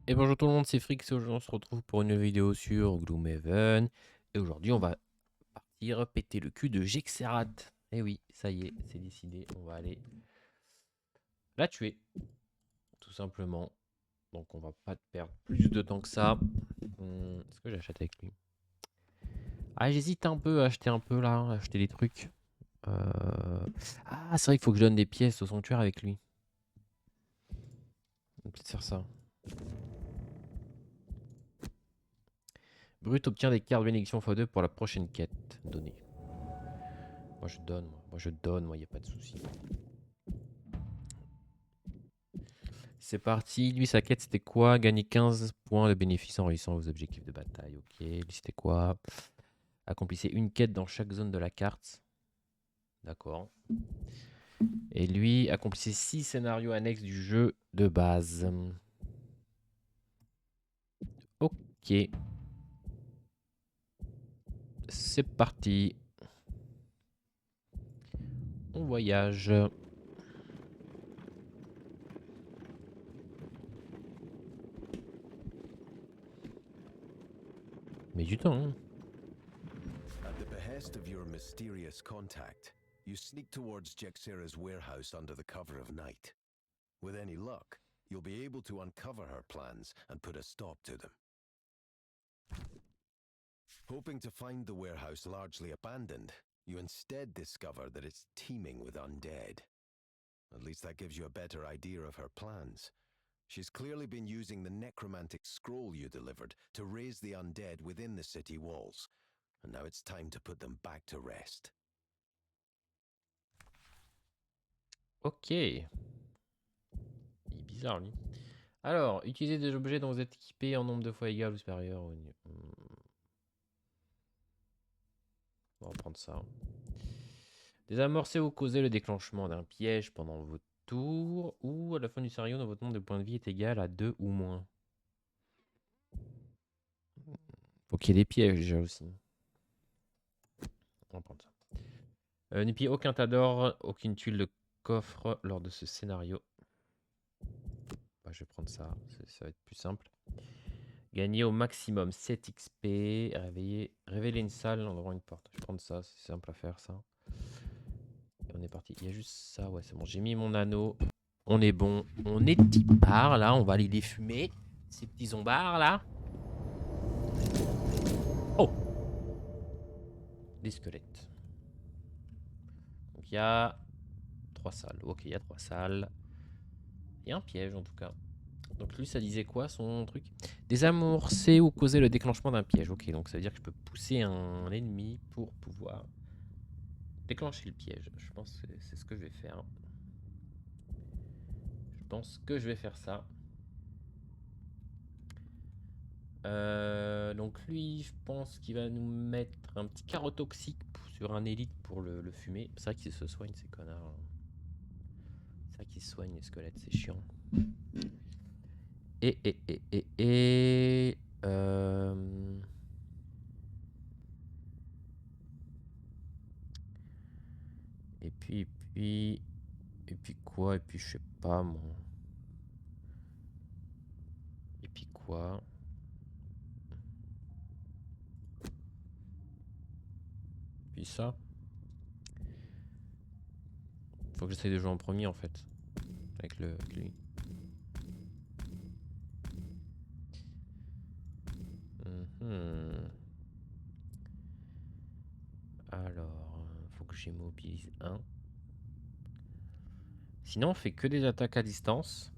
Et bonjour tout le monde, c'est Frix et aujourd'hui on se retrouve pour une vidéo sur Gloomhaven. Et aujourd'hui on va partir péter le cul de Gexerat. Et oui, ça y est, c'est décidé, on va aller la tuer, tout simplement. Donc on va pas perdre plus de temps que ça. Est-ce que j'achète avec lui? Ah, j'hésite un peu à acheter un peu là, à acheter des trucs. Ah, c'est vrai qu'il faut que je donne des pièces au sanctuaire avec lui. On va peut-être faire ça. Brut obtient des cartes bénédiction x2 pour la prochaine quête donnée. Moi je donne, moi je donne, moi y a pas de souci. C'est parti. Lui, sa quête, c'était quoi? Gagner 15 points de bénéfice en réussissant vos objectifs de bataille. Ok. Lui, c'était quoi? Accomplissez une quête dans chaque zone de la carte. D'accord. Et lui, accomplissez 6 scénarios annexes du jeu de base. Ok. C'est parti. On voyage. Mais du temps, hein. At the behest of your mysterious contact, you sneak towards Jexera's warehouse under the cover of night. With any luck, you'll be able to uncover her plans and put a stop to them. Hoping to find the warehouse largely abandoned, you instead discover that it's teeming with undead. At least that gives you a better idea of her plans. She's clearly been using the necromantic scroll you delivered to raise the undead within the city walls, and now it's time to put them back to rest. Ok. Il est bizarre, lui. Alors, utilisez des objets dont vous êtes équipé en nombre de fois égal ou supérieur. On va prendre ça. Désamorcer ou causer le déclenchement d'un piège pendant votre tour ou à la fin du scénario dont votre nombre de points de vie est égal à 2 ou moins. Faut qu'il y ait des pièges déjà aussi. On va prendre ça. N'épie aucun tas d'or, aucune tuile de coffre lors de ce scénario. Bah, je vais prendre ça, ça va être plus simple. Gagner au maximum 7 XP. Révéler une salle en ouvrant une porte. Je vais prendre ça, c'est simple à faire ça. Et on est parti. Il y a juste ça, ouais, c'est bon. J'ai mis mon anneau. On est bon. On est petit part là. On va aller les fumer. Ces petits zombards là. Oh! Des squelettes. Donc il y a 3 salles. Ok, il y a 3 salles. Il y a un piège en tout cas. Donc lui, ça disait quoi son truc? Désamorcer ou causer le déclenchement d'un piège. Ok, donc ça veut dire que je peux pousser un ennemi pour pouvoir déclencher le piège. Je pense que c'est ce que je vais faire. Je pense que je vais faire ça. Donc lui, je pense qu'il va nous mettre un petit carreau toxique sur un élite pour le fumer. C'est vrai qu'ils se soignent ces connards. C'est vrai qu'ils se soignent les squelettes, c'est chiant. Et et puis quoi? Et puis je sais pas moi. Et puis quoi? Puis ça. Faut que j'essaye de jouer en premier en fait. Avec lui. Alors, faut que j'immobilise un. Sinon, on fait que des attaques à distance.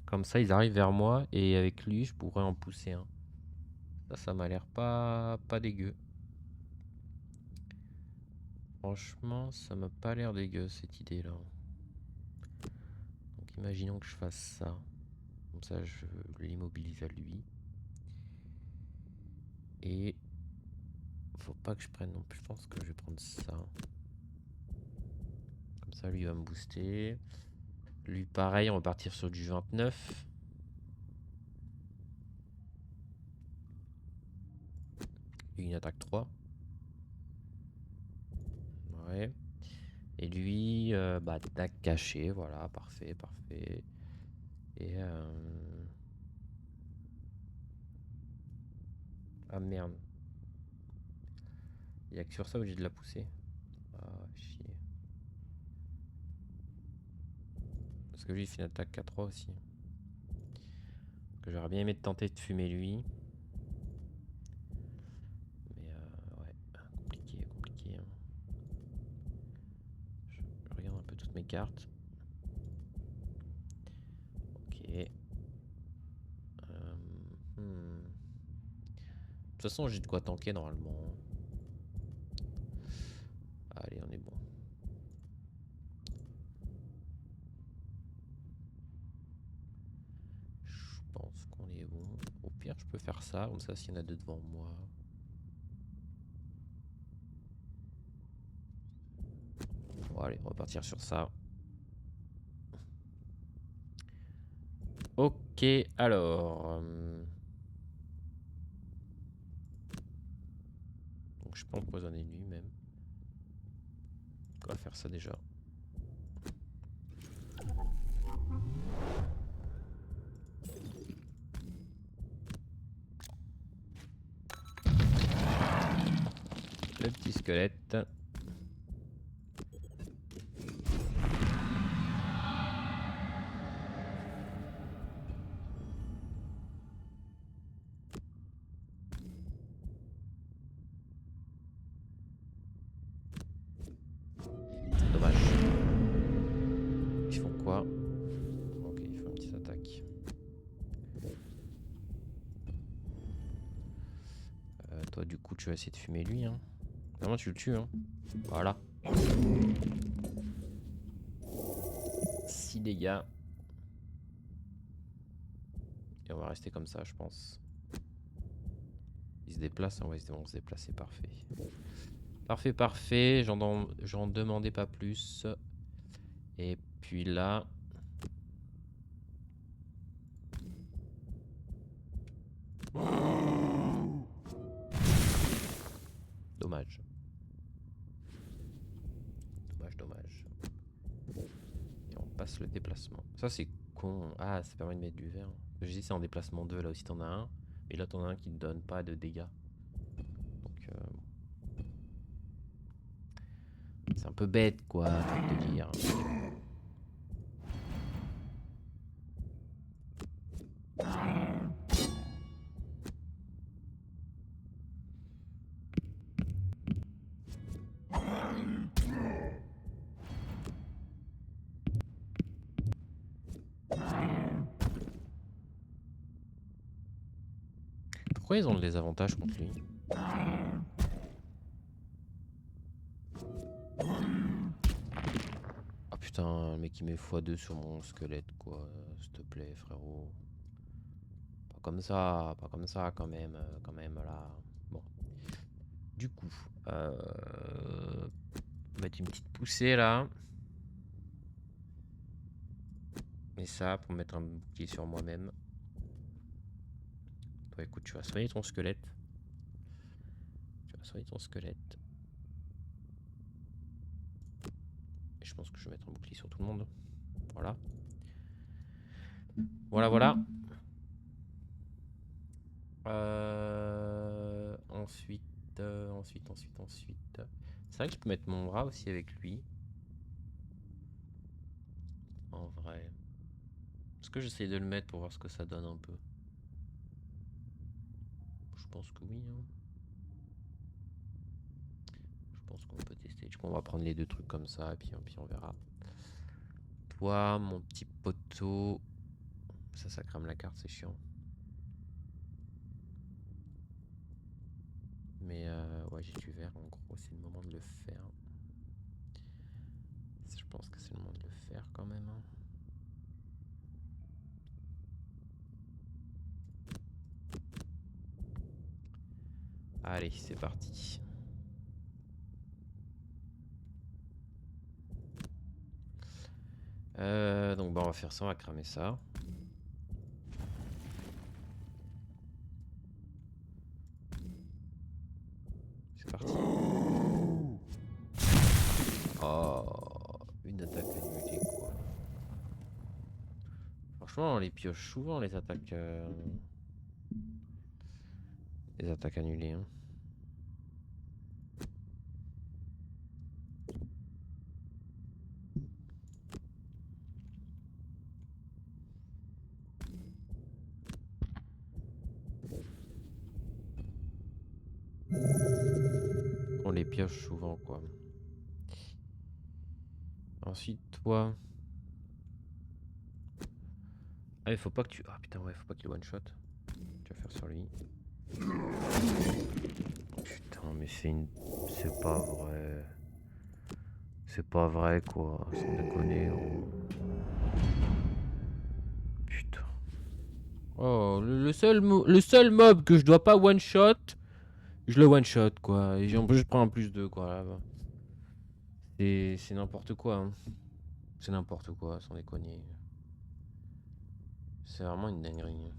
Comme ça, ils arrivent vers moi et avec lui, je pourrais en pousser un. Ça m'a l'air pas dégueu. Franchement, ça m'a pas l'air dégueu cette idée-là. Donc, imaginons que je fasse ça. Comme ça, je l'immobilise à lui. Et faut pas que je prenne non plus. Je pense que je vais prendre ça. Comme ça, lui va me booster. Lui, pareil, on va partir sur du 29. Lui, une attaque 3. Ouais. Et lui, bah, attaque cachée. Voilà, parfait, parfait. Et Ah merde. Il y a que sur ça où j'ai de la pousser. Ah, chier. Parce que lui, il fait une attaque à 3 aussi. Que j'aurais bien aimé tenter de fumer lui. Mais ouais, compliqué. Hein. Je regarde un peu toutes mes cartes. Ok. De toute façon, j'ai de quoi tanker normalement. Allez, on est bon. Je pense qu'on est bon. Au pire, je peux faire ça. Comme ça, s'il y en a deux devant moi. Bon, allez, on va partir sur ça. Ok, alors. Donc, je peux empoisonner lui même. On va faire ça déjà. Le petit squelette. Dommage. Ils font quoi? Ok, ils font une petite attaque. Toi, du coup, tu vas essayer de fumer lui. Hein. Vraiment, tu le tues. Hein. Voilà. 6 dégâts. Et on va rester comme ça, je pense. Ils se déplacent. Hein. Ouais, ils vont se déplacer. Parfait. Parfait. J'en demandais pas plus. Et puis là... Dommage. Dommage. Et on passe le déplacement. Ça, c'est con. Ah, ça permet de mettre du vert. Je dis c'est en déplacement 2. Là aussi, t'en as un. Et là, t'en as un qui ne donne pas de dégâts. Donc... c'est un peu bête, quoi, de dire. Pourquoi ils ont des avantages contre lui? Ah putain, le mec il met x2 sur mon squelette, quoi. S'il te plaît, frérot. Pas comme ça quand même, là. Bon. Du coup, on va mettre une petite poussée là. Et ça, pour mettre un bouclier sur moi-même. Toi, écoute, tu vas soigner ton squelette. Et je pense que je vais mettre un bouclier sur tout le monde. Voilà. Voilà. Ensuite. C'est vrai que je peux mettre mon bras aussi avec lui. En vrai. Est-ce que j'essaye de le mettre pour voir ce que ça donne un peu? Je pense que oui. Hein. Je pense qu'on peut tester. Du coup, on va prendre les deux trucs comme ça et puis on verra. Toi, mon petit poteau. Ça crame la carte, c'est chiant. Mais ouais, j'ai du vert en gros, c'est le moment de le faire. Je pense que c'est le moment de le faire quand même. Hein. Allez, c'est parti. Donc bah on va faire ça, on va cramer ça. C'est parti. Oh, une attaque annulée quoi. Franchement, on les pioche souvent les attaques. Les attaques annulées. Hein. On les pioche souvent, quoi. Ensuite, toi. Ah, il faut pas que tu. Ah putain, ouais, faut pas qu'il one shot. Tu vas faire sur lui. Putain, mais c'est pas vrai. C'est pas vrai, quoi. Sans déconner. Oh. Putain. Oh, le seul mob que je dois pas one shot, je le one shot, quoi. Et en plus, je prends un plus 2, quoi. Là-bas. C'est n'importe quoi. Hein. C'est n'importe quoi, sans déconner. C'est vraiment une dinguerie.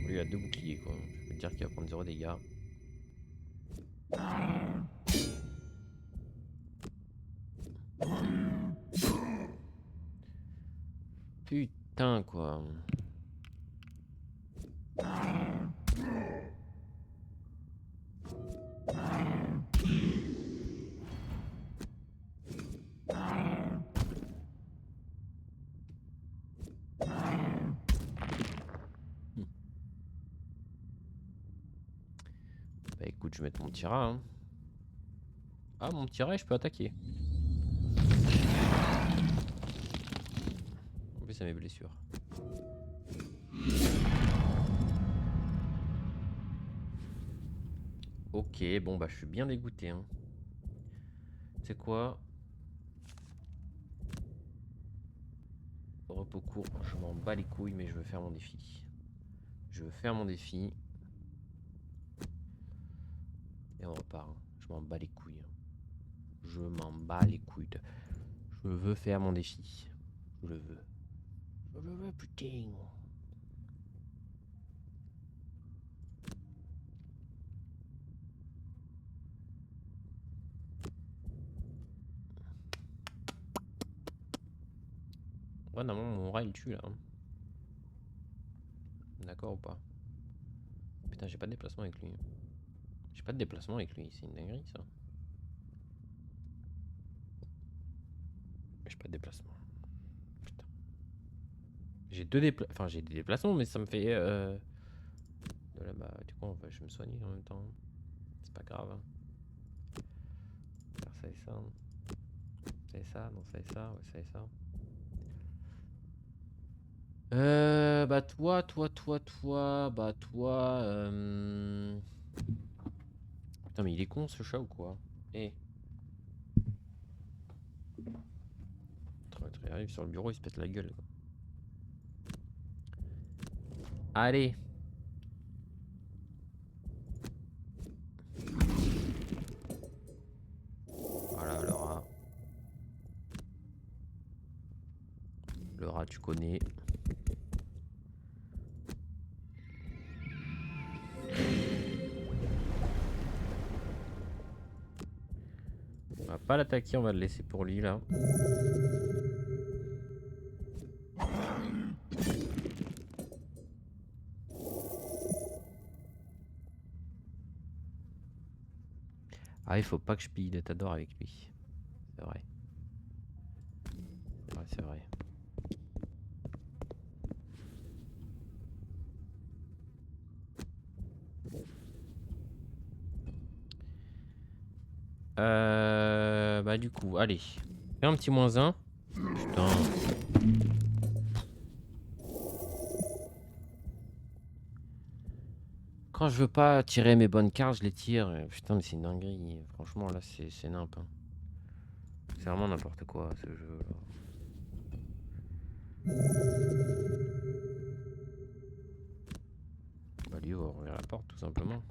Lui, il a 2 boucliers, quoi. Je peux te dire qu'il va prendre 0 dégâts. Putain, quoi. Bah écoute, je vais mettre mon tira. Hein. Ah, mon tira, je peux attaquer. En plus, ça mes blessures. Ok, bon, bah je suis bien dégoûté. Hein. C'est quoi? Repos court, je m'en bats les couilles, mais je veux faire mon défi. Je veux faire mon défi. Et on repart. Hein. Je m'en bats les couilles. Je m'en bats les couilles. Je veux faire mon défi. Je le veux. Je le veux, putain. Ouais, normalement, mon rat, il tue là. Hein. D'accord ou pas? Putain, j'ai pas de déplacement avec lui. J'ai pas de déplacement avec lui. C'est une dinguerie, ça. J'ai pas de déplacement. Putain. J'ai j'ai des déplacements, mais ça me fait... De là, bah, du coup, je vais me soigner en même temps. C'est pas grave. Hein. Faire ça et ça. Ça et ça, non, ça et ça, ouais, ça et ça. Bah toi, bah toi... Putain, mais il est con ce chat ou quoi? Eh. Il arrive sur le bureau, il se pète la gueule. Quoi. Allez. Voilà le rat. Le rat, tu connais. On va pas l'attaquer, on va le laisser pour lui là. Ah, il faut pas que je pille Tador avec lui. C'est vrai. C'est vrai, c'est vrai. Bah du coup, allez. Fais un petit -1. Putain. Quand je veux pas tirer mes bonnes cartes, je les tire. Putain, mais c'est une dinguerie. Franchement, là, c'est nimp. Hein. C'est vraiment n'importe quoi, ce jeu. Là. Bah lui, on va ouvrir la porte, tout simplement.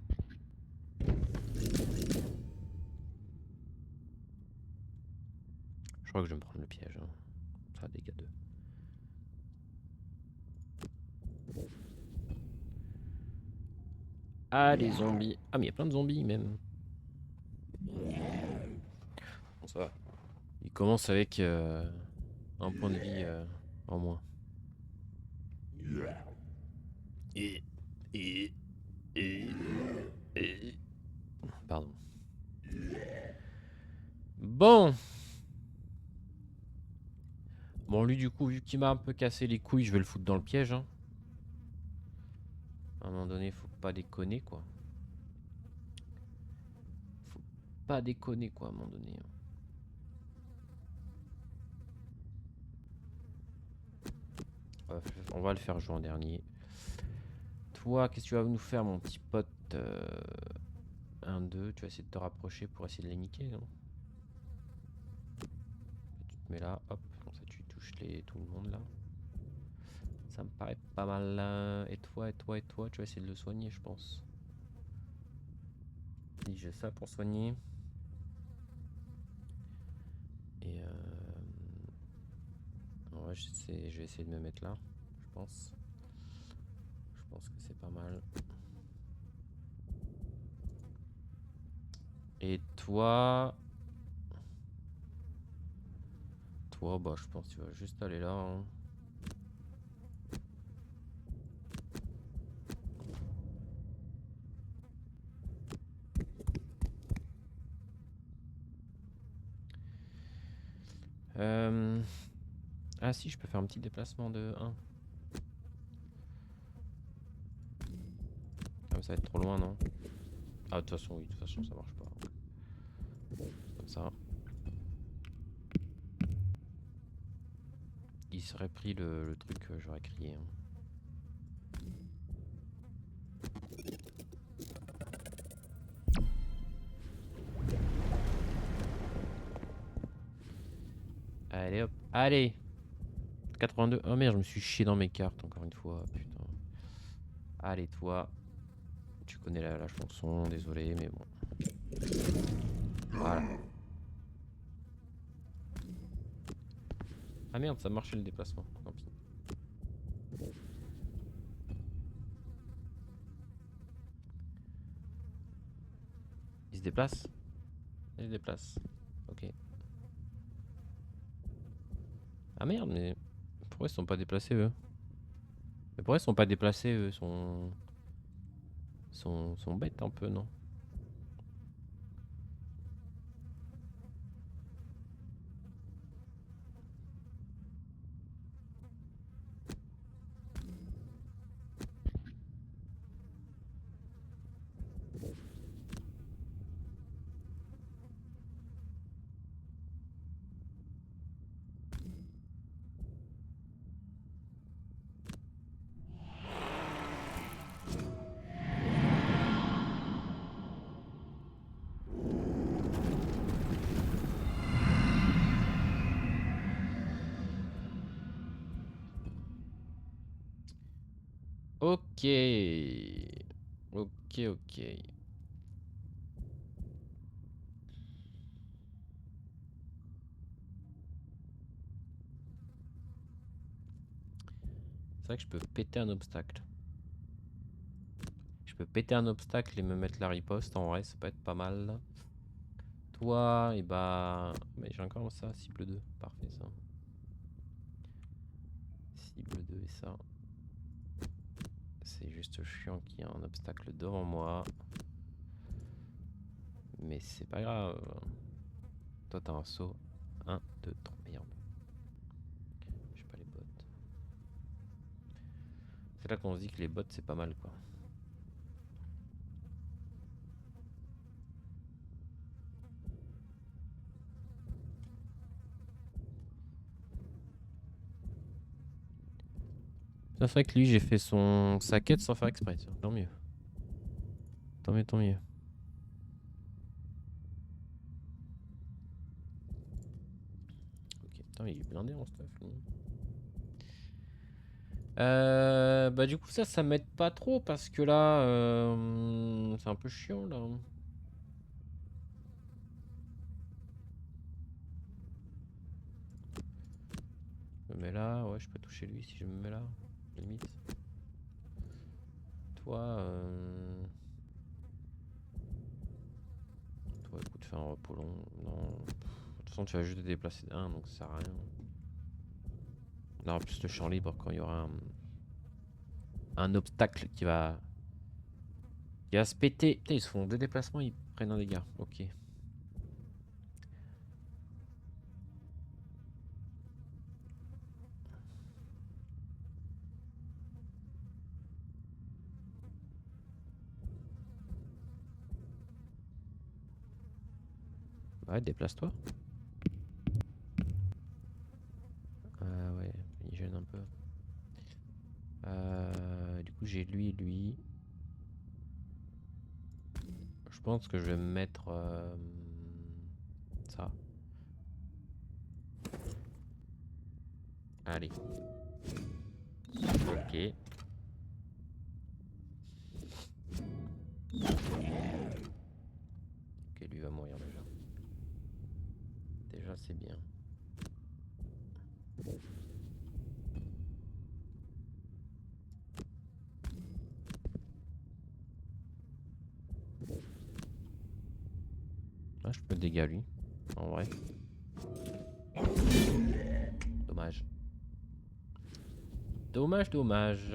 Je crois que je vais me prendre le piège. Hein. Ça, dégâts 2. Ah, les zombies. Ah, mais il y a plein de zombies, même. Bon, ça va. Il commence avec un point de vie en moins. Pardon. Bon. Bon, lui, du coup, vu qu'il m'a un peu cassé les couilles, je vais le foutre dans le piège. Hein. À un moment donné, faut pas déconner, quoi. Faut pas déconner, quoi, à un moment donné. On va le faire jouer en dernier. Toi, qu'est-ce que tu vas nous faire, mon petit pote 1-2, tu vas essayer de te rapprocher pour essayer de les niquer, non? Tu te mets là, hop, comme ça tu touches tout le monde là. Ça me paraît pas mal là. Et toi, tu vas essayer de le soigner, je pense. Si j'ai ça pour soigner. Et ouais, je vais essayer de me mettre là, je pense. Je pense que c'est pas mal. Et toi... Toi, bah je pense que tu vas juste aller là. Hein. Ah si, je peux faire un petit déplacement de 1. Ah, mais ça va être trop loin, non? Ah, de toute façon, oui, de toute façon, ça marche pas. Comme ça. Il serait pris le truc que j'aurais crié. Hein. Allez hop, allez 82. Oh merde, je me suis chié dans mes cartes encore une fois. Putain. Allez toi. Tu connais la chanson, désolé, mais bon. Voilà. Ah merde, ça marchait le déplacement. Tant pis. Il se déplace? Il se déplace. Ok. Ah merde, mais pourquoi ils sont pas déplacés eux? Mais pourquoi ils sont pas déplacés eux? Sont bêtes un peu, non? Ok. Ok, ok. C'est vrai que je peux péter un obstacle. Je peux péter un obstacle et me mettre la riposte. En vrai, ça peut être pas mal. Toi, et bah... Mais j'ai encore ça, cible 2. Parfait, ça. Cible 2 et ça. C'est juste chiant qu'il y ait un obstacle devant moi. Mais c'est pas grave. Toi, t'as un saut. 1, 2, 3. Merde. J'ai pas les bottes. C'est là qu'on se dit que les bottes, c'est pas mal, quoi. C'est vrai que lui, j'ai fait sa quête sans faire exprès. Tiens. Tant mieux. Tant mieux, tant mieux. Ok, putain, il est blindé en stuff. Lui. Bah du coup ça m'aide pas trop parce que là c'est un peu chiant là. me mets là, ouais, je peux toucher lui si je me mets là, limite. Toi, toi, écoute, fais un repos long. Non, de toute façon, tu vas juste te déplacer d'un, donc ça sert à rien. On aura plus le champ libre quand il y aura un obstacle qui va se péter. Putain, ils se font 2 déplacements, ils prennent un dégât. Ok. Ouais, déplace-toi. Ouais, il gêne un peu. Du coup, j'ai lui et lui. Je pense que je vais me mettre ça. Allez. Ok. Ok, lui va mourir déjà. Déjà, c'est bien. Là, je peux le dégâts lui. En vrai. Dommage. Dommage, dommage.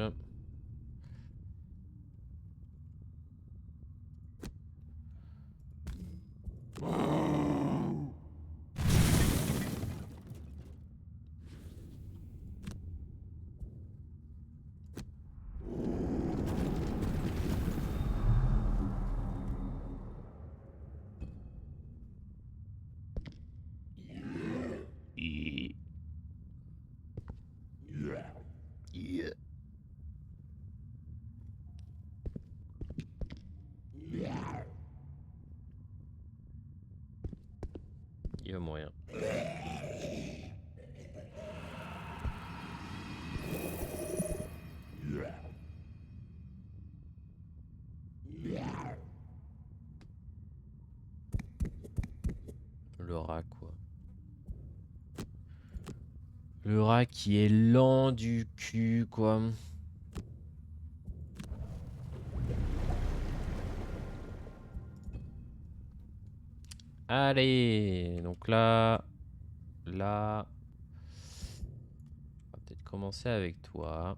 Il va mourir. Le rat, quoi. Le rat qui est lent du cul, quoi. Allez, donc là, on va peut-être commencer avec toi.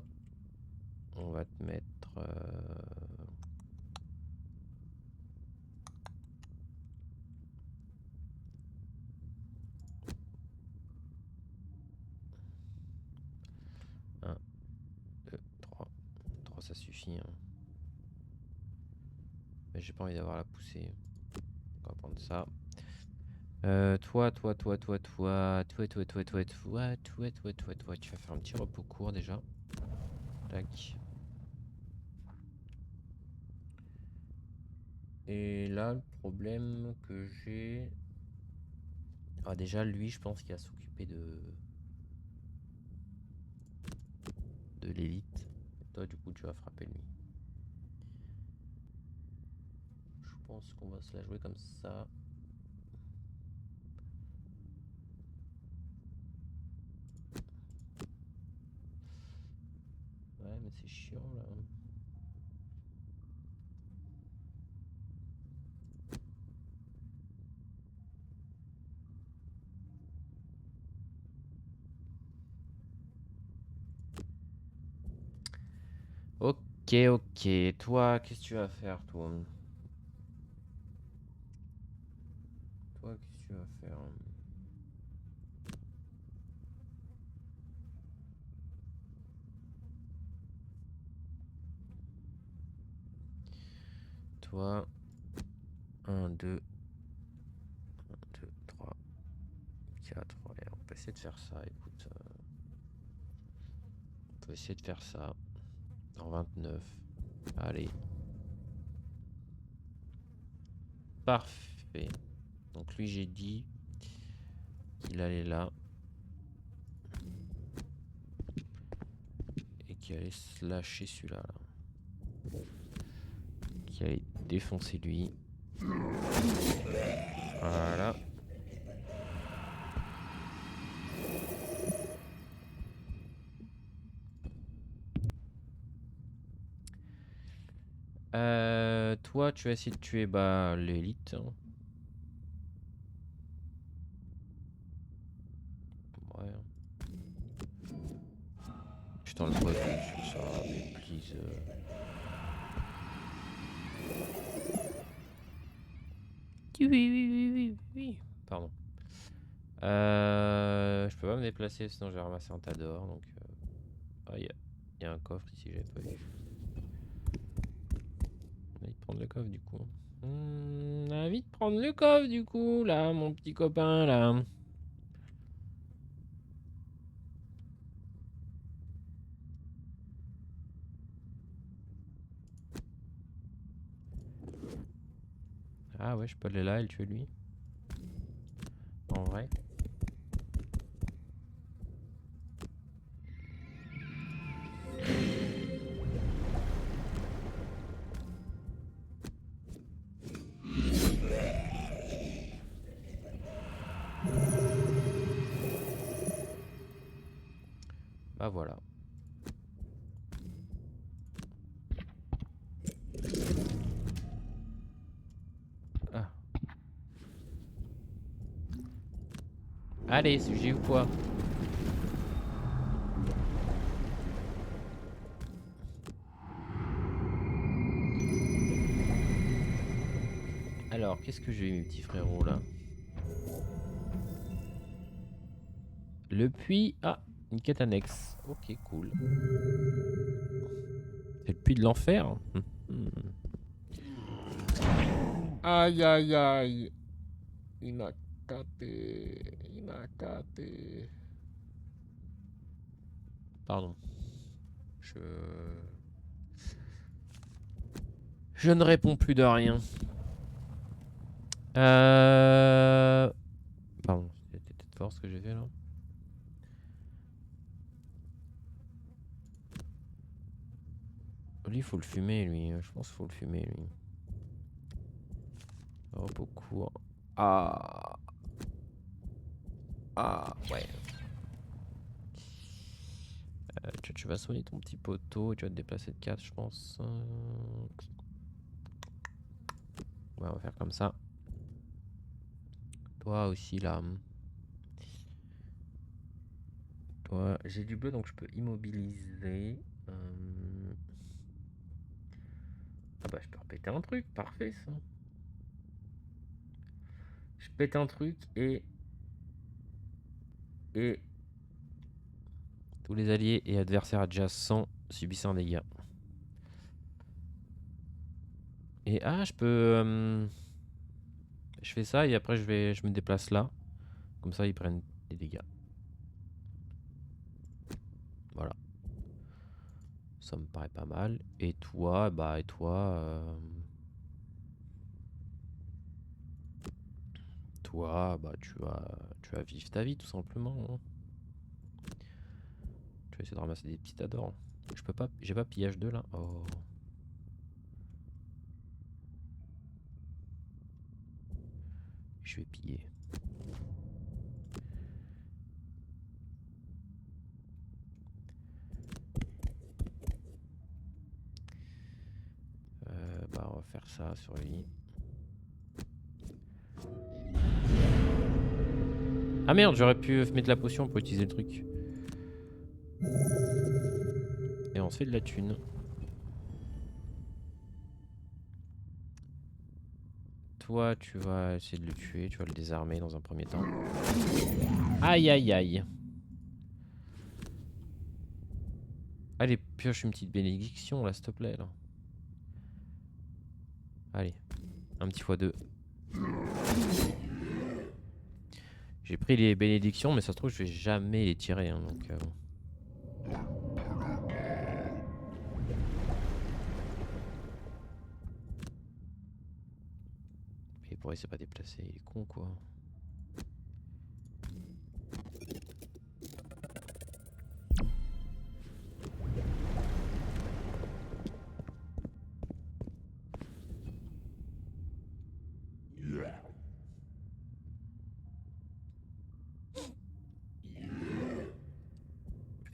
On va te mettre... 1, 2, 3. 3, ça suffit. Hein. Mais j'ai pas envie d'avoir la poussée. On va prendre ça. Toi. Tu vas faire un petit repos court déjà. Tac. Et là, le problème que j'ai... Ah, déjà, lui, je pense qu'il va s'occuper de l'élite. Et toi, du coup, tu vas frapper lui. Je pense qu'on va se la jouer comme ça. Ouais, mais c'est chiant, là. Ok. Toi, qu'est-ce que tu vas faire, toi? Toi, qu'est-ce que tu vas faire? Toi, 1, 2, 3, 4. Ouais, on peut essayer de faire ça, écoute. On peut essayer de faire ça. En 29. Allez. Parfait. Donc lui, j'ai dit qu'il allait là. Et qu'il allait se lâcher celui-là. Là. Qu'il allait défoncer lui. Voilà. Toi, tu vas essayer de tuer l'élite. Hein. Ouais. Je t'enlève pas plus sur ça, mais please. Oui. Pardon. Je peux pas me déplacer, sinon je vais ramasser un tas d'or. Donc, ah, il y a un coffre ici, j'avais pas vu. On va vite prendre le coffre du coup. On va vite prendre le coffre du coup, là, mon petit copain, là. Ah ouais, je peux aller là et le tuer lui. En vrai. Bah voilà. Ah. Allez, sujet ou quoi? Alors, qu'est-ce que j'ai mes petits frérots là? Le puits. Ah, une quête annexe. Ok, cool. C'est le puits de l'enfer. Aïe aïe aïe. Inakate. Pardon. Je ne réponds plus de rien. Pardon, c'était peut-être fort ce que j'ai fait là. Lui, il faut le fumer, lui. Je pense qu'il faut le fumer, lui. Repos court. Ah. Ah, ouais. Tu vas soigner ton petit poteau. Tu vas te déplacer de 4, je pense. Ouais, on va faire comme ça. Toi aussi, là. Toi, j'ai du bleu, donc je peux immobiliser. Ah bah, je peux repéter un truc. Parfait, ça. Je pète un truc et tous les alliés et adversaires adjacents subissent un dégât. Et je peux... je fais ça et après je me déplace là. Comme ça ils prennent des dégâts. Voilà. Ça me paraît pas mal. Et toi, toi, tu vas vivre ta vie tout simplement. Hein. Je vais essayer de ramasser des petits tas d'or. Je peux pas, j'ai pas pillage 2 là. Oh. Je vais piller. On va faire ça sur lui. Ah merde, j'aurais pu mettre la potion pour utiliser le truc. Et on se fait de la thune. Toi, tu vas essayer de le tuer, tu vas le désarmer dans un premier temps. Aïe aïe aïe. Allez, pioche une petite bénédiction là, s'il te plaît. Là. Allez, un petit x2. J'ai pris les bénédictions, mais ça se trouve, je vais jamais les tirer. Hein, donc, Et pourquoi il s'est pas déplacé? Il est con quoi.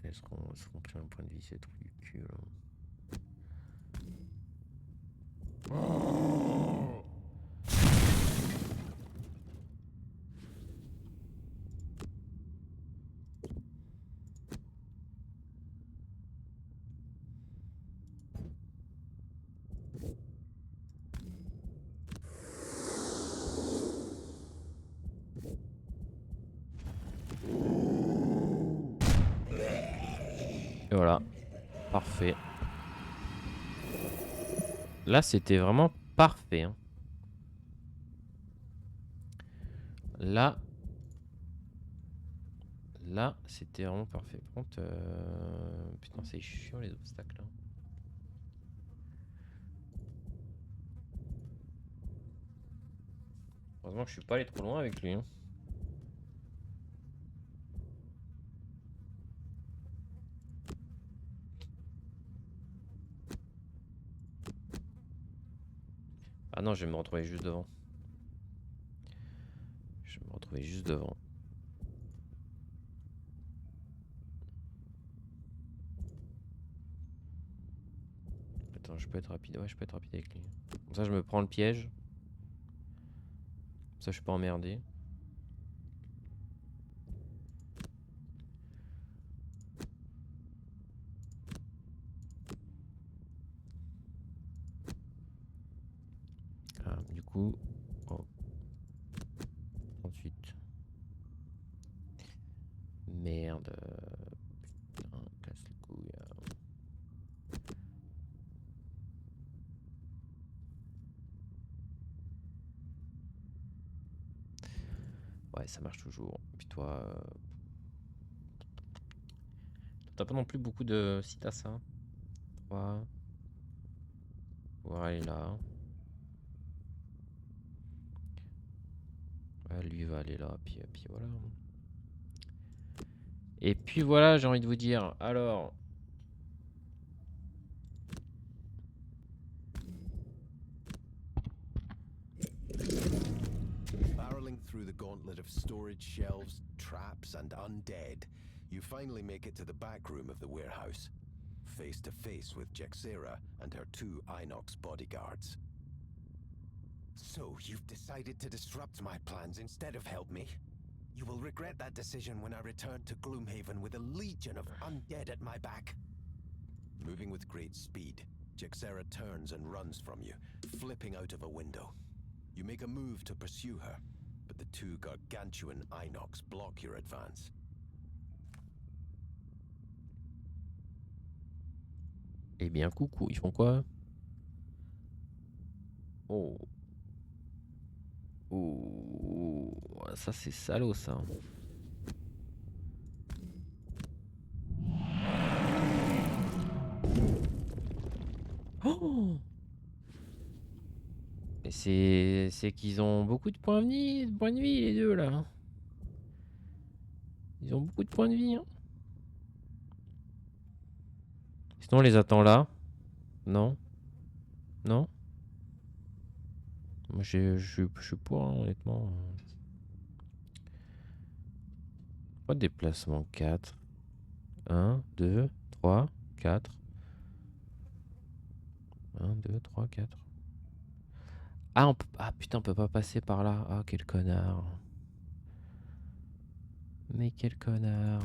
Elles seront pris un point de vie, c'est trop du cul là. Et voilà, parfait. Là, c'était vraiment parfait. Hein. Là, c'était vraiment parfait. Par contre, putain, c'est chiant les obstacles. Là. Heureusement que je suis pas allé trop loin avec lui. Hein. Ah non, je vais me retrouver juste devant. Je vais me retrouver juste devant. Attends, je peux être rapide. Ouais, je peux être rapide avec lui. Comme ça, je me prends le piège. Comme ça, je suis pas emmerdé. Ah, du coup... Oh. 38. Merde. Putain, casse les couilles. Ouais, ça marche toujours. Puis toi... T'as pas non plus beaucoup de... Si t'as ça. 3. Voilà, il est là. Ouais, lui va aller là. Puis voilà. Et puis voilà, j'ai envie de vous dire. Alors... Barreling through the gauntlet of storage shelves, traps, and undead, you finally make it to the back room of the warehouse, face to face with Jexera and her 2 Inox bodyguards. So, you've decided to disrupt my plans instead of help me? You will regret that decision when I return to Gloomhaven with a legion of undead at my back. Moving with great speed, Jexera turns and runs from you, flipping out of a window. You make a move to pursue her, but the 2 gargantuan Inox block your advance. Eh bien, coucou, ils font quoi? Oh. Oh. Ça, c'est salaud, ça. Oh. Et c'est qu'ils ont beaucoup de points de vie, les deux, là. Ils ont beaucoup de points de vie, hein. Sinon, on les attend là. Non. Non. Moi, je suis pour, hein, honnêtement. Pas de déplacement 4. 1, 2, 3, 4. 1, 2, 3, 4. Ah, ah, putain, on peut pas passer par là. Ah, quel connard. Mais quel connard.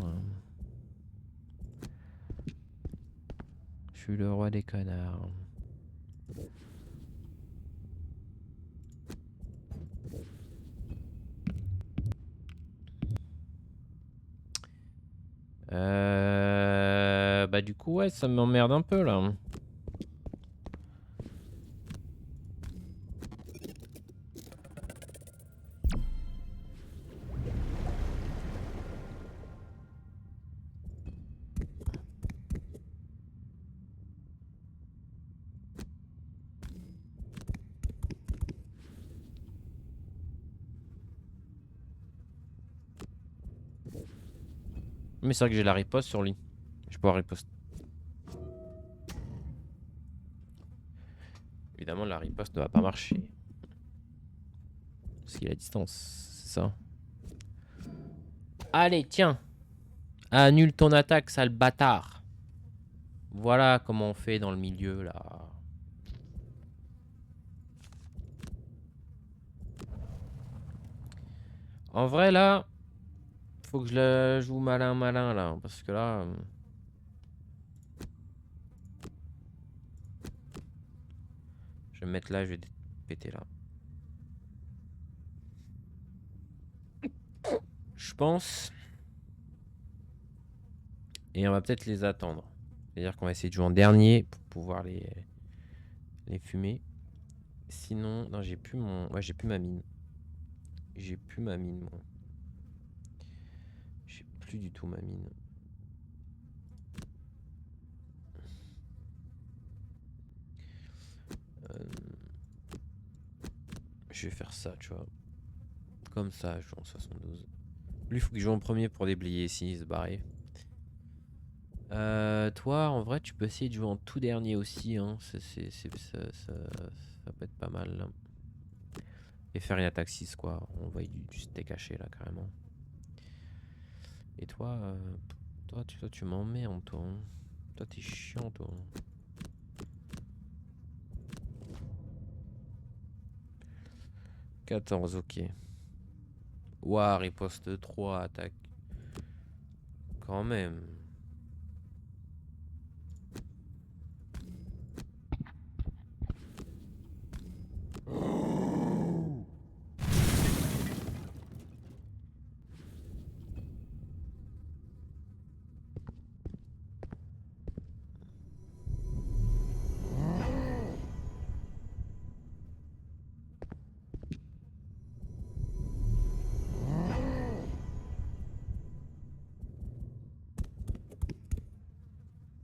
Je suis le roi des connards. Bah du coup, ouais, ça m'emmerde un peu, là. Mais c'est vrai que j'ai la riposte sur lui. Je peux riposte. Évidemment, la riposte ne va pas marcher. Parce qu'il est à distance, c'est ça. Allez, tiens. Annule ton attaque, sale bâtard. Voilà comment on fait dans le milieu, là. En vrai, là, faut que je la joue malin, là. Parce que là... je vais me mettre là, je vais péter là. Je pense. Et on va peut-être les attendre. C'est-à-dire qu'on va essayer de jouer en dernier pour pouvoir les fumer. Sinon, non, j'ai plus mon... Ouais, j'ai plus ma mine. J'ai plus ma mine, moi. J'ai plus du tout ma mine. Je vais faire ça, tu vois. Comme ça, je joue en 72. Lui, il faut qu'il joue en premier pour déblayer ici, se barrer. Toi, en vrai, tu peux essayer de jouer en tout dernier aussi. Hein. Ça peut être pas mal. Là. Et faire une attaque 6, quoi. On voit du steak haché, là, carrément. Et toi, tu m'emmerdes, toi. Hein. Toi, t'es chiant, toi. 14, ok. Ouah, riposte 3, attaque. Quand même.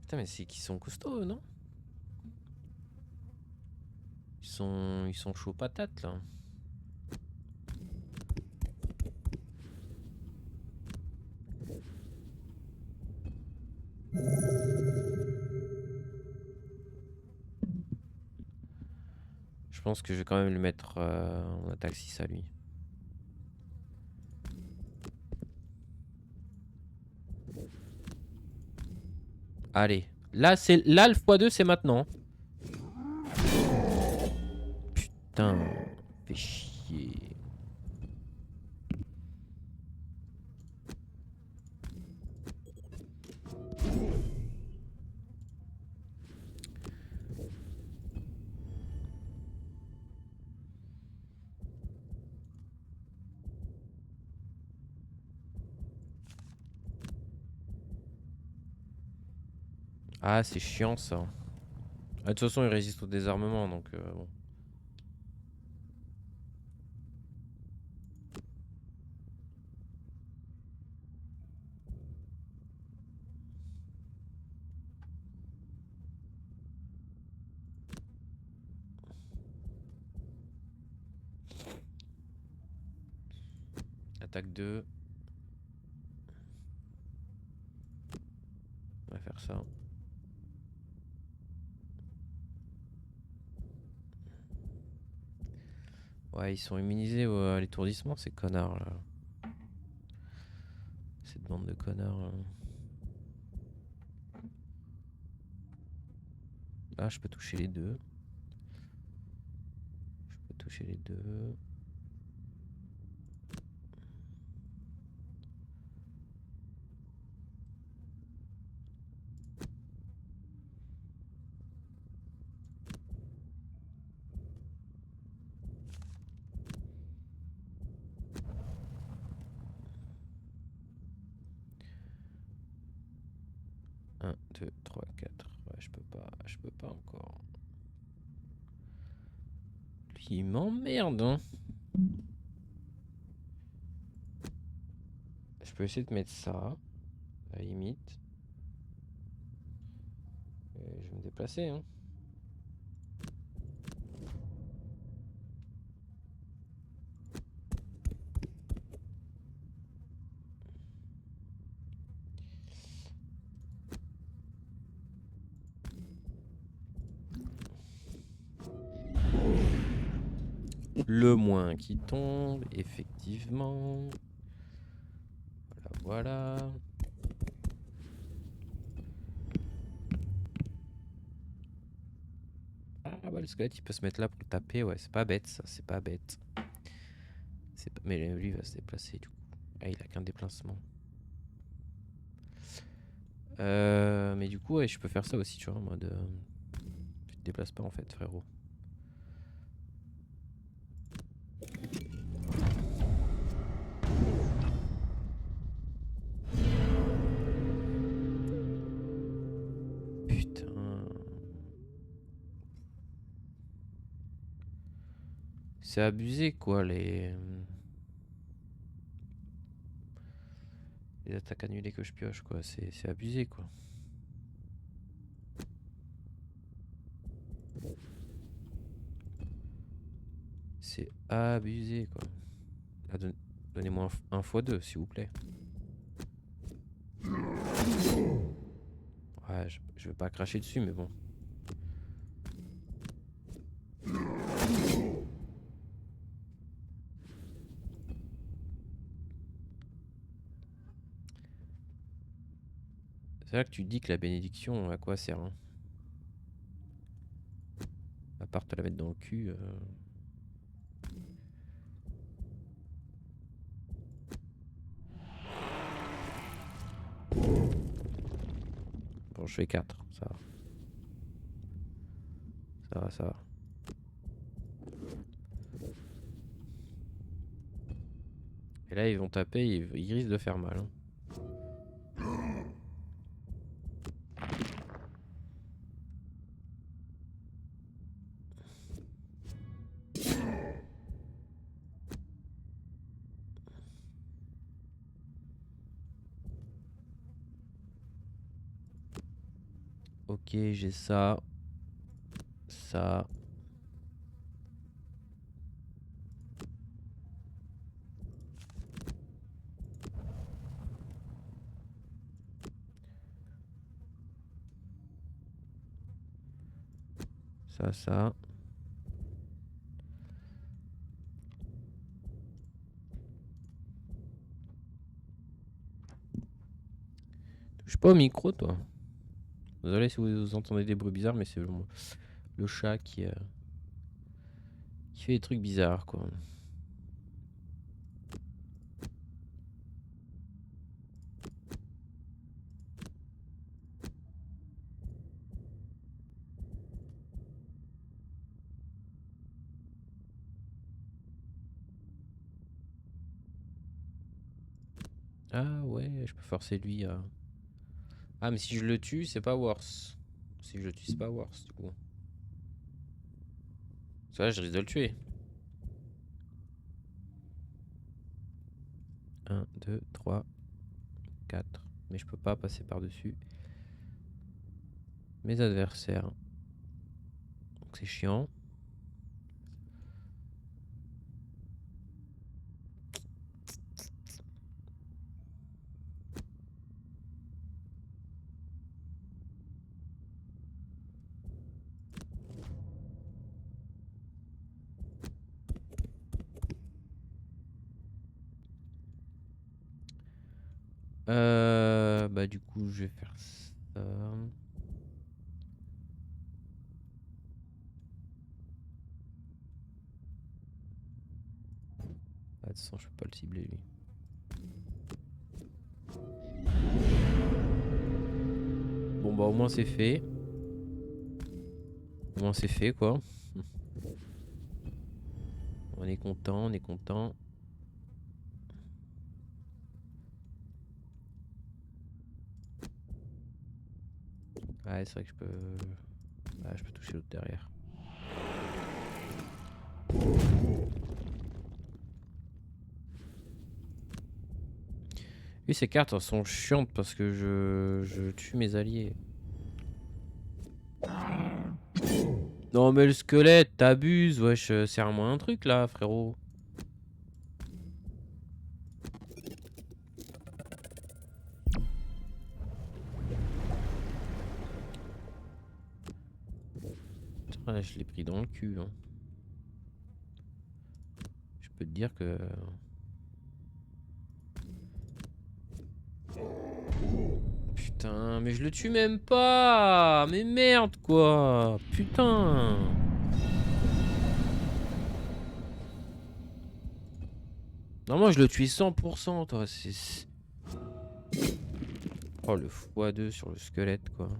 Putain, mais c'est qu'ils sont costauds, non? Ils sont chauds patates, là. Je pense que je vais quand même lui mettre en attaque 6 à lui. Allez. Là, le x2, c'est maintenant. Putain. Fais chier. Ah, c'est chiant, ça. Ah, de toute façon, il résiste au désarmement, donc bon. Attaque 2. On va faire ça. Ouais, ils sont immunisés à l'étourdissement, ces connards, là. Cette bande de connards, là. Là, je peux toucher les deux. Je peux toucher les deux. Un, 2, 3, 4. Ouais, je peux pas encore. Lui, il m'emmerde, hein. Je peux essayer de mettre ça, à la limite. Et je vais me déplacer, hein. Le moins qui tombe, effectivement. Voilà, voilà. Ah bah le squelette il peut se mettre là pour le taper, ouais, c'est pas bête ça, c'est pas bête. Mais lui il va se déplacer du coup. Ah, il a qu'un déplacement. Mais du coup, ouais, je peux faire ça aussi, tu vois, en mode... tu te déplaces pas en fait, frérot. C'est abusé quoi les attaques annulées que je pioche quoi. C'est abusé quoi. C'est abusé quoi. Ah, donnez-moi un x2 s'il vous plaît. Ouais, je veux pas cracher dessus mais bon. C'est là que tu dis que la bénédiction, à quoi sert hein. À part te la mettre dans le cul. Bon, je fais 4, ça va. Ça va, ça va. Et là, ils vont taper, ils risquent de faire mal. Hein. Ok, j'ai ça. Ça. Ça. Touche pas au micro, toi. Désolé si vous entendez des bruits bizarres, mais c'est le chat qui fait des trucs bizarres, quoi. Ah ouais, je peux forcer lui à... Ah, mais si je le tue, c'est pas worse. Si je le tue, c'est pas worse, du coup. Ça, je risque de le tuer. 1, 2, 3, 4. Mais je peux pas passer par-dessus mes adversaires. Donc c'est chiant. Bah du coup, je vais faire ça. Ah, de toute façon, je peux pas le cibler, lui. Bon, bah au moins c'est fait. Au moins c'est fait, quoi. On est content, on est content. Ouais, c'est vrai que je peux... Ah, je peux toucher l'autre derrière. Oui, ces cartes sont chiantes parce que je tue mes alliés. Non mais le squelette, t'abuses, wesh, serre-moi un truc là, frérot. Putain, je l'ai pris dans le cul. Hein. Je peux te dire que... Putain, mais je le tue même pas. Mais merde, quoi. Putain. Non, moi, je le tue 100%, toi. Oh, le x2 sur le squelette, quoi.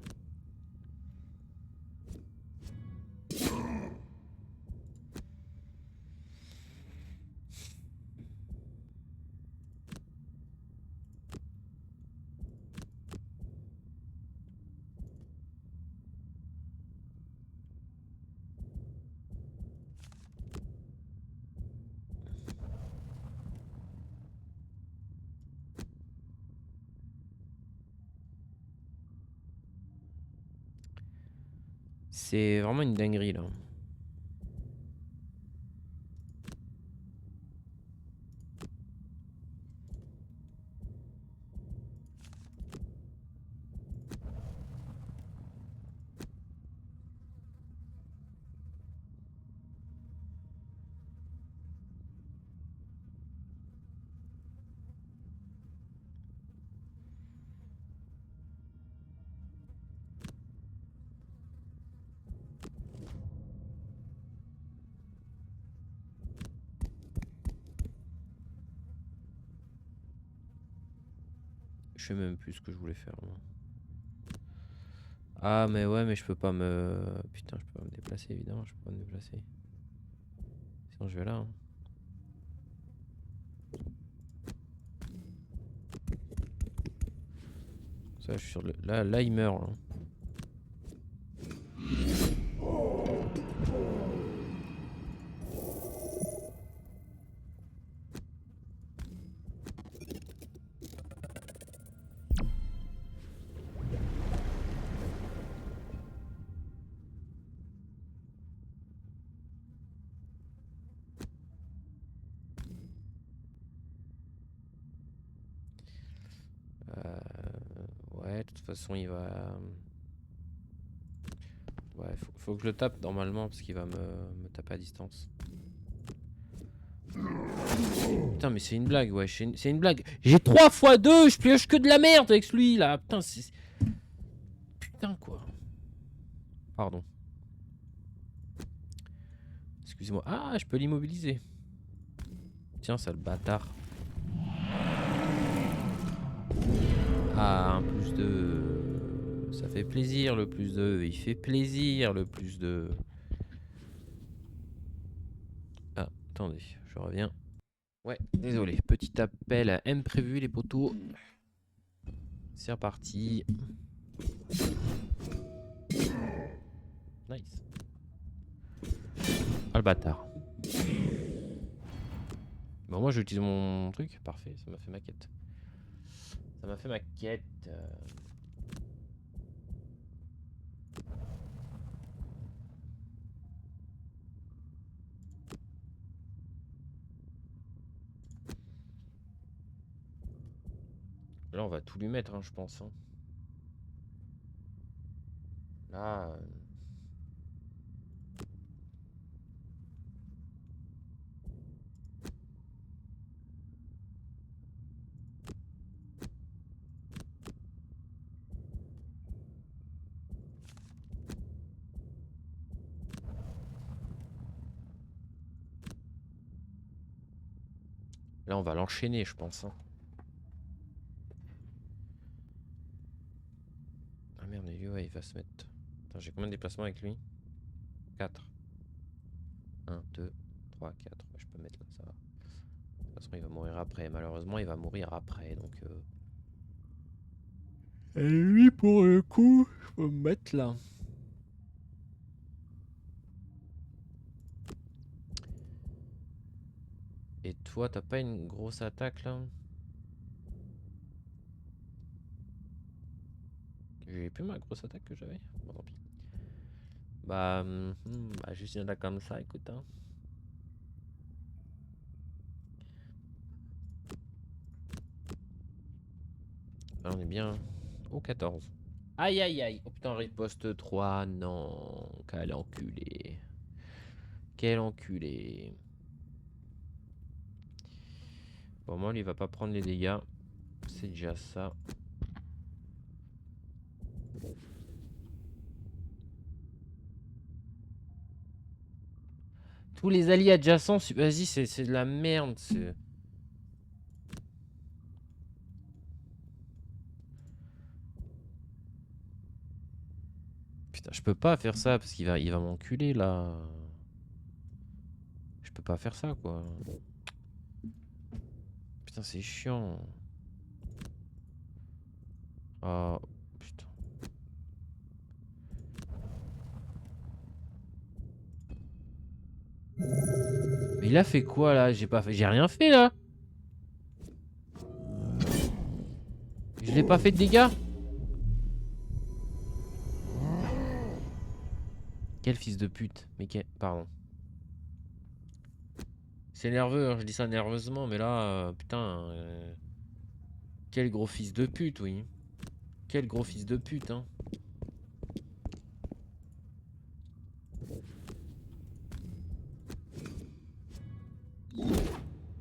C'est vraiment une dinguerie là. Je sais même plus ce que je voulais faire. Moi. Ah mais ouais mais je peux pas me... Putain je peux pas me déplacer évidemment, je peux pas me déplacer. Sinon je vais là. Hein. Ça je suis sur le... Là il meurt. Là. Ouais, de toute façon, il va... Ouais, faut que je le tape normalement parce qu'il va me taper à distance. Putain, mais c'est une blague, ouais, c'est une blague. J'ai 3 fois 2, je pioche que de la merde avec celui là. Putain, c'est... Putain, quoi. Pardon. Excusez-moi. Ah, je peux l'immobiliser. Tiens, ça le bâtard. Ah, un plus 2. Ça fait plaisir le plus 2. Il fait plaisir le plus 2. Ah, attendez, je reviens. Ouais, désolé. Petit appel imprévu, les poteaux. C'est reparti. Nice. Ah, le bâtard. Bon, moi j'utilise mon truc. Parfait, ça m'a fait ma quête. Ça m'a fait ma quête. Là, on va tout lui mettre, hein, je pense. Hein. Là. Là, on va l'enchaîner, je pense. Hein. Ah merde, ouais, il va se mettre. Attends, j'ai combien de déplacements avec lui? 4. 1, 2, 3, 4. Ouais, je peux mettre là, ça va. De toute façon, il va mourir après. Malheureusement, il va mourir après. Donc. Et lui, pour le coup, je peux me mettre là. Et toi, t'as pas une grosse attaque là? J'ai plus ma grosse attaque que j'avais. Bon, tant pis. Bah, juste une attaque comme ça, écoute. Hein. Là, on est bien au 14. Aïe aïe aïe. Oh putain, riposte 3. Non. Quel enculé. Quel enculé. Bon, moi, lui, il va pas prendre les dégâts. C'est déjà ça. Tous les alliés adjacents, vas-y, c'est de la merde. Putain, je peux pas faire ça parce qu'il il va m'enculer là. Je peux pas faire ça quoi. Putain, c'est chiant. Oh putain. Mais il a fait quoi là? J'ai rien fait là. Je l'ai pas fait de dégâts. quel fils de pute. Mais quel... Pardon. C'est nerveux, hein, je dis ça nerveusement, mais là, putain... Quel gros fils de pute, oui. Quel gros fils de pute, hein.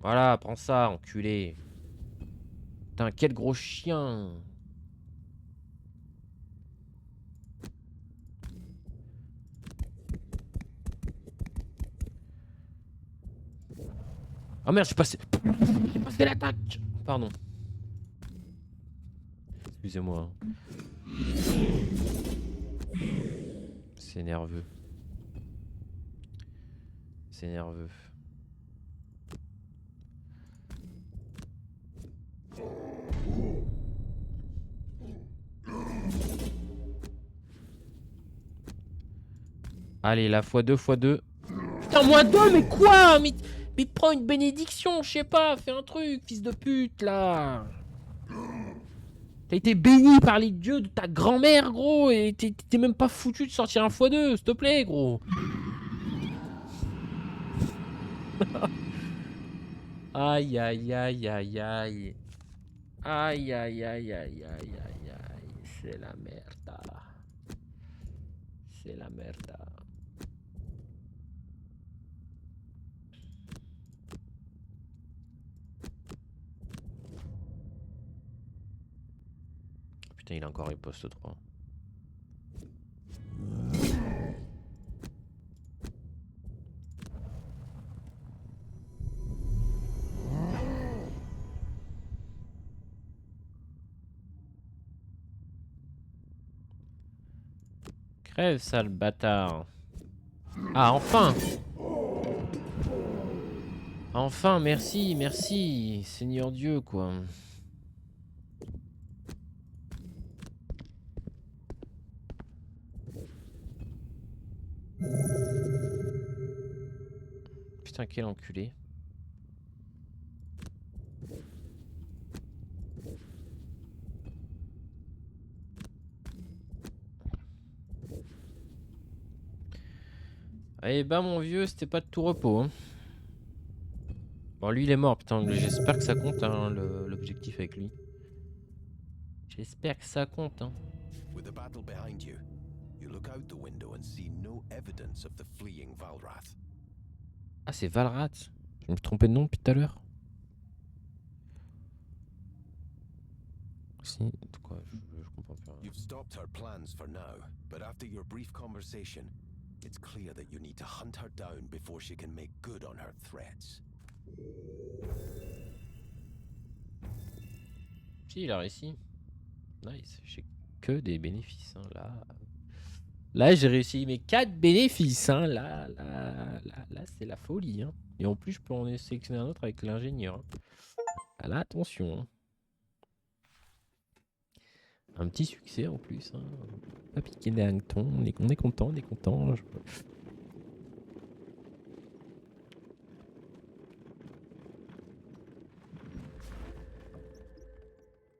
Voilà, prends ça, enculé. Putain, quel gros chien. Oh merde, je suis passé... J'ai passé l'attaque. Pardon. Excusez-moi. C'est nerveux. C'est nerveux. Allez, la x2, x2. Putain, -2, mais quoi? Mais prends une bénédiction, je sais pas, fais un truc, fils de pute, là. T'as été béni par les dieux de ta grand-mère, gros, et t'es même pas foutu de sortir un x2, s'il te plaît, gros. Aïe, aïe, aïe, aïe, aïe. Aïe, aïe, aïe, aïe, aïe, aïe, aïe. C'est la merde. C'est la merde. Putain, il a encore riposte 3. Crève, sale bâtard. Ah, enfin! Enfin, merci, merci, Seigneur Dieu, quoi. Putain, quel enculé. Allez, bah mon vieux, c'était pas de tout repos. Hein. Bon, lui, il est mort, putain. J'espère que ça compte, hein, l'objectif avec lui. J'espère que ça compte, hein. With the battle behind you, you look out the window and see no evidence of the fleeing Valrath. Ah, c'est Valrath. Je me suis trompé de nom depuis tout à l'heure. Si, quoi, je comprends pas. You've stopped her plans for now, but after your brief conversation, it's clear that you need to hunt her down before she can make good on her threats. Si, il a réussi. Nice. J'ai que des bénéfices, hein, là, j'ai réussi mes 4 bénéfices, hein. Là, c'est la folie, hein. Et en plus, je peux en sélectionner un autre avec l'ingénieur. Hein. Ah, là, attention. Hein. Un petit succès en plus. Hein. Pas piquer des hannetons. On est content, on est content.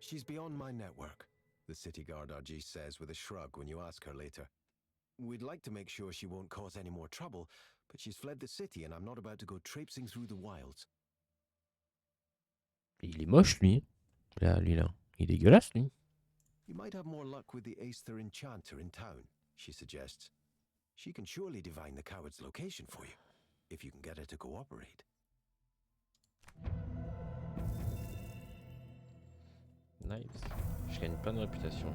She's beyond my network, the city guard RG says with a shrug when you ask her later. We'd like to make sure she won't cause any more trouble, but she's fled the city and I'm not about to go traipsing through the wilds. Il est moche, lui. Là. Il est dégueulasse, lui. You might have more luck with the Aether Enchanter in town, she suggests. She can surely divine the coward's location for you, if you can get her to cooperate. Nice. Je gagne plein de réputation.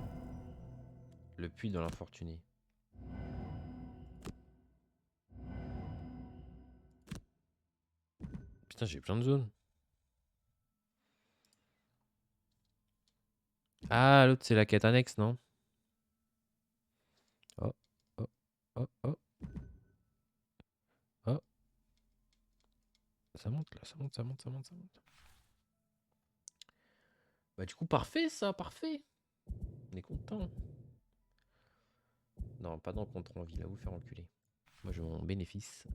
Le puits dans l'infortuné. Putain, j'ai plein de zones. Ah, l'autre, c'est la quête annexe, non? Oh, oh, oh, oh. Oh. Ça monte, là, ça monte. Bah, du coup, parfait, ça, parfait. On est content. Non, pas dans le contre-envie, là, vous faire enculer. Moi, j'ai mon bénéfice.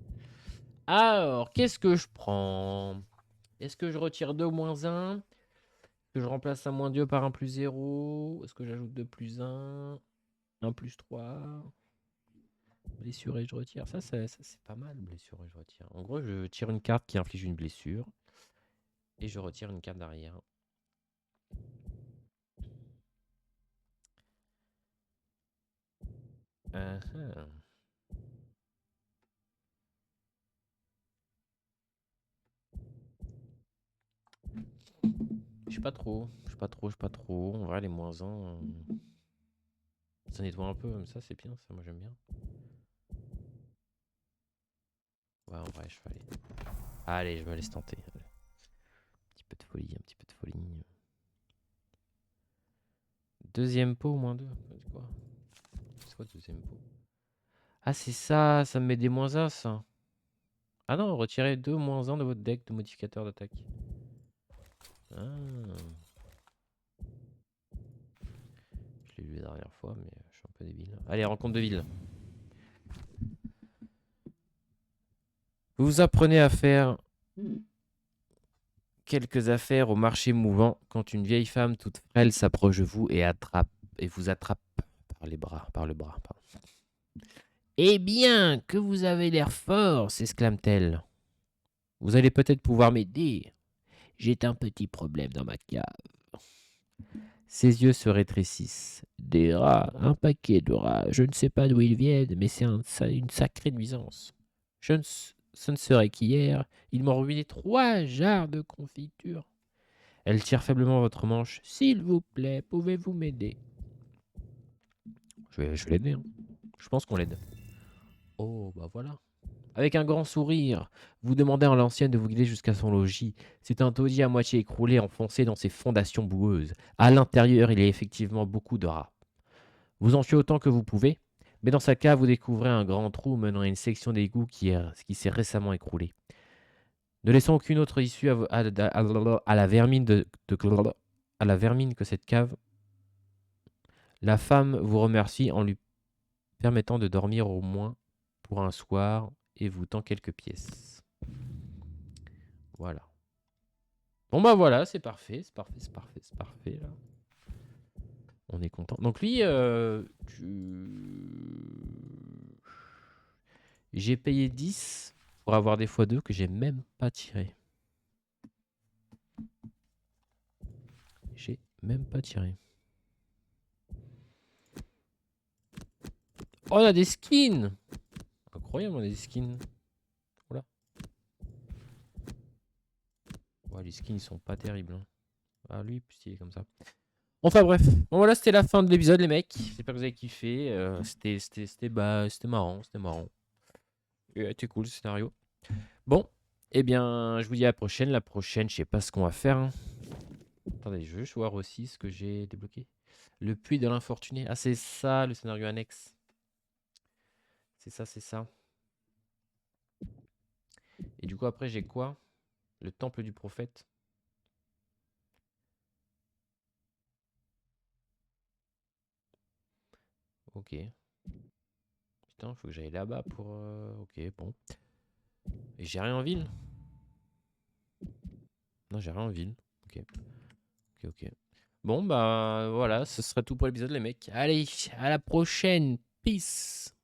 Alors, qu'est-ce que je prends? Est-ce que je retire 2 moins 1? Est-ce que je remplace un moins 2 par un plus 0? Est-ce que j'ajoute 2 plus 1? 1 plus 3? Blessure et je retire. Ça c'est pas mal, blessure et je retire. En gros, je tire une carte qui inflige une blessure. Et je retire une carte d'arrière. Je sais pas trop. En vrai, les -1, ça nettoie un peu. Ça, c'est bien. Ça, moi, j'aime bien. Ouais, en vrai, je vais aller. Allez, je me laisse tenter. Un petit peu de folie, un petit peu de folie. Deuxième pot, -2. C'est quoi? C'est quoi deuxième pot? Ah, c'est ça. Ça me met des -1, ça. Ah non, retirez 2 -1 de votre deck de modificateur d'attaque. Ah. Je l'ai lu la dernière fois, mais je suis un peu débile. Allez, rencontre de ville. Vous vous apprenez à faire quelques affaires au marché mouvant quand une vieille femme toute frêle s'approche de vous et vous attrape par les bras, par le bras. Pardon. Eh bien, que vous avez l'air fort, s'exclame-t-elle. Vous allez peut-être pouvoir m'aider. J'ai un petit problème dans ma cave. Ses yeux se rétrécissent. Des rats, un paquet de rats. Je ne sais pas d'où ils viennent, mais c'est une sacrée nuisance. Ce ne serait qu'hier, ils m'ont ruiné 3 jarres de confiture. Elle tire faiblement votre manche. S'il vous plaît, pouvez-vous m'aider? Je vais l'aider. Hein. Je pense qu'on l'aide. Oh, bah voilà. Avec un grand sourire, vous demandez à l'ancienne de vous guider jusqu'à son logis. C'est un taudis à moitié écroulé, enfoncé dans ses fondations boueuses. À l'intérieur, il y a effectivement beaucoup de rats. Vous en faites autant que vous pouvez, mais dans sa cave, vous découvrez un grand trou menant à une section d'égout qui s'est récemment écroulée. Ne laissant aucune autre issue à la vermine à la vermine que cette cave, la femme vous remercie en lui permettant de dormir au moins pour un soir et vous tend quelques pièces. Voilà. Bon bah voilà, c'est parfait. Là. On est content. Donc lui, j'ai payé 10 pour avoir des x2 que j'ai même pas tiré. J'ai même pas tiré. Oh, on a des skins! Incroyable, on a des skins. Voilà. Ouais, les skins, ils sont pas terribles. Hein. Ah, lui, il est comme ça. Enfin bref, bon voilà, c'était la fin de l'épisode les mecs. J'espère que vous avez kiffé. C'était marrant, c'était cool ce scénario. Bon, eh bien, je vous dis à la prochaine. La prochaine, je sais pas ce qu'on va faire. Hein. Attendez, je veux juste voir aussi ce que j'ai débloqué. Le puits de l'infortuné. Ah, c'est ça le scénario annexe. C'est ça. Et du coup, après, j'ai quoi? Le temple du prophète. Ok. Putain, faut que j'aille là-bas pour... Ok, bon. Et j'ai rien en ville? Non, j'ai rien en ville. Ok. Bon, bah voilà, ce serait tout pour l'épisode, les mecs. Allez, à la prochaine. Peace.